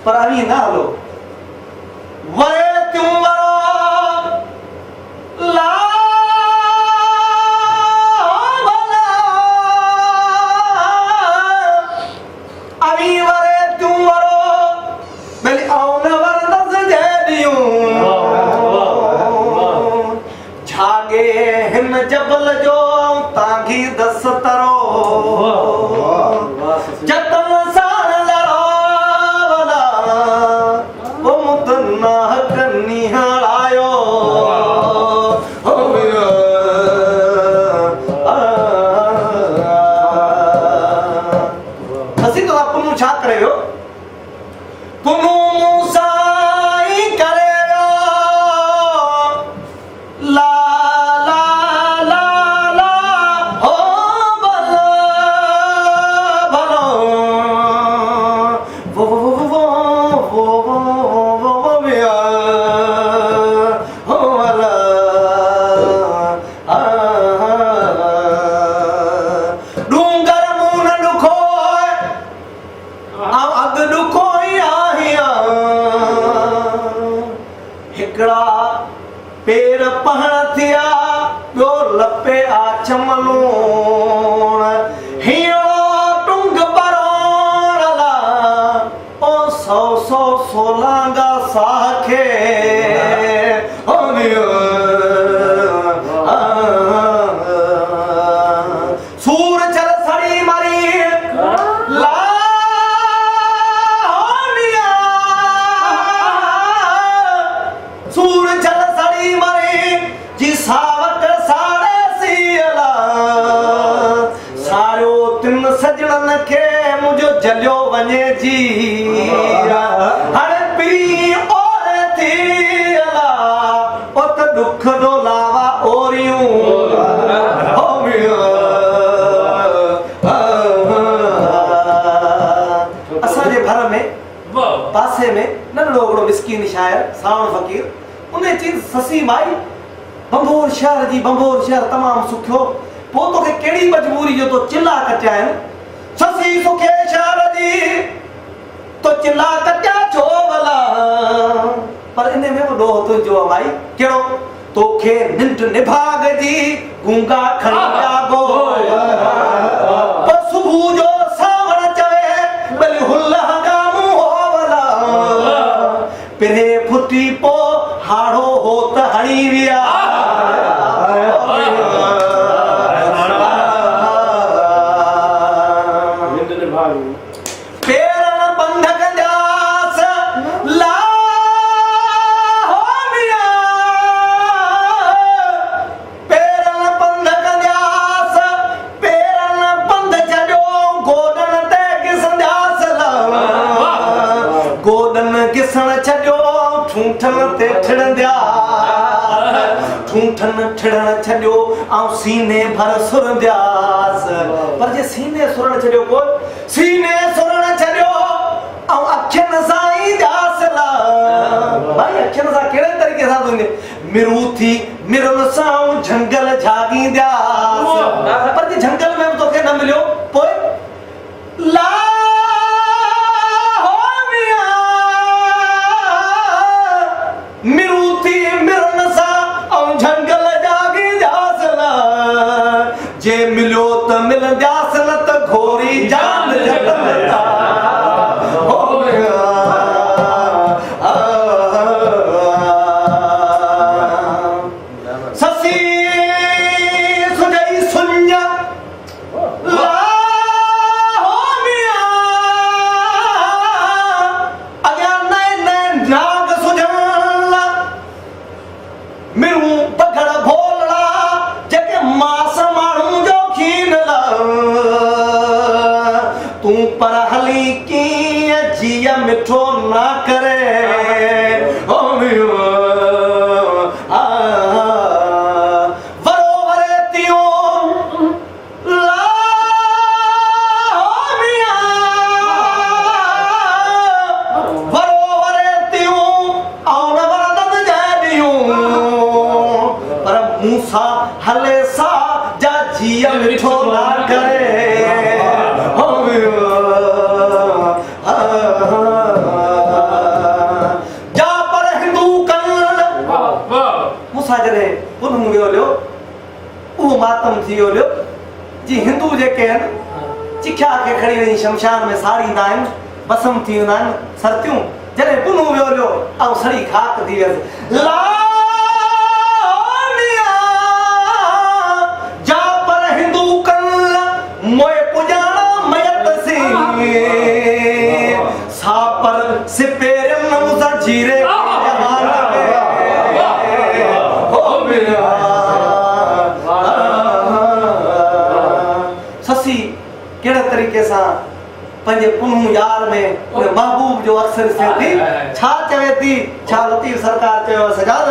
पर अभी ना हलो वरे त्यों वरो ला भला अभी वरे त्यों वरो भले आउन वर दस जे दियूं झागे हिन जबल जो तांगी दस तरो जतन साण लड़ावला ओ मुदन्ना कन्नी हड़ायो असी तो आपनु छा करे हो तुनु मुसाई करे ला पेर पहण थिया ॿियो लपे आ चमलूण हीरो टुंग परोण ला ओ सौ सौ सोलांगा साखे सूर चल सड़ी मरी ला सूर चल जी सावक साड़े सीला सारो तिन सजणन खे मुझो जलियो वञे जी हर पी और थीला उत दुख दो लावा ओरियूं असांजे घर में पासे में नंढड़ो हिकिड़ो मिस्कीन शायर सावण फ़कीर उन चीज ससी माई बंबोर शहर जी बंबोर शहर तमाम सुखियो पो तो के केड़ी मजबूरी जो तो चिल्ला कटायन ससी सुखे शहर जी तो चिल्ला कटा छो भला पर इने में वो तो जो भाई केड़ो तोखे निंड निभाग जी गूंगा खड़ी जागो पर सुबह जो सावण चवे बल हुल्ला गामू हो भला पिरे फुटी पो हाड़ो होत हणी विया पेरन बंधक जास ला हो मिया पेरन बंधक जास पेरन बंध छड़ो गोडन ते किसन जास ला गोडन किसन छड़ो ठूठन ते ठड़ंदिया ठूठन ठड़न छड़ो आऊं सीने भर सुरंदियास पर जे सीने सुरण छड़ो को सीने सुरण छड़ो आऊं अखियन साई जासला भाई अखियन सा केड़े तरीके सा दुने मिरूथी मिरन साऊं जंगल जागी दियास पर जे जंगल में तो के न मिलियो पोए ला मिरूथी मिरन सा औं जंगल जागी जासला जे मिलो त मिल जासल त घोरी जान जतनता हो गया ससी सुजई सुन्या ला हो मिया अग्या नए नए नाग सुजन मिरू पकड़ भोलड़ा जके मास माण्हू जो खीनला तू पर हली की जिया मिठो ना करे ओ मियो वरो वरे तियो ला हो मिया वरो वरे तियो आउन वरदन जादियूं पर मूसा हले सा जा जिया मिठो ना करे हो पुनः वियो लियो वो मातम थी वियो लियो जी हिंदू जेके आहिनि चिख्या खे खणी वञी शमशान में साड़ींदा आहिनि बसम थी वेंदा आहिनि सरतियूं जॾहिं पुनः वियो लियो ऐं सड़ी खाक थी वियसि जा पर हिंदू कल मोए पुॼाणा मयत सी सा पर सिपेरन मुसा जीरे ससी कहिड़े तरीक़े सां पंहिंजे पुनू यार में उन महबूब जो अक्सर थिए थी छा चवे थी छा लतीफ़ सरकार चयो सजाद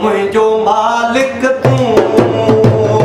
मुंहिंजो मालिक तूं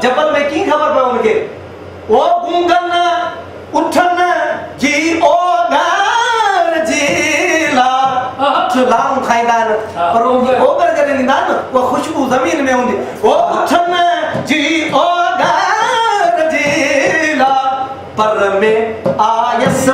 जबल में की खबर पे उनके वो गुंगन उठन जी ओ गार जीला लाऊं खाइंदा पर उनकी ओगर जॾहिं ॾींदा न वो खुशबू ज़मीन में हूंदी वो उठन जी ओ गार जीला पर में आयस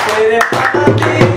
तेरे पाती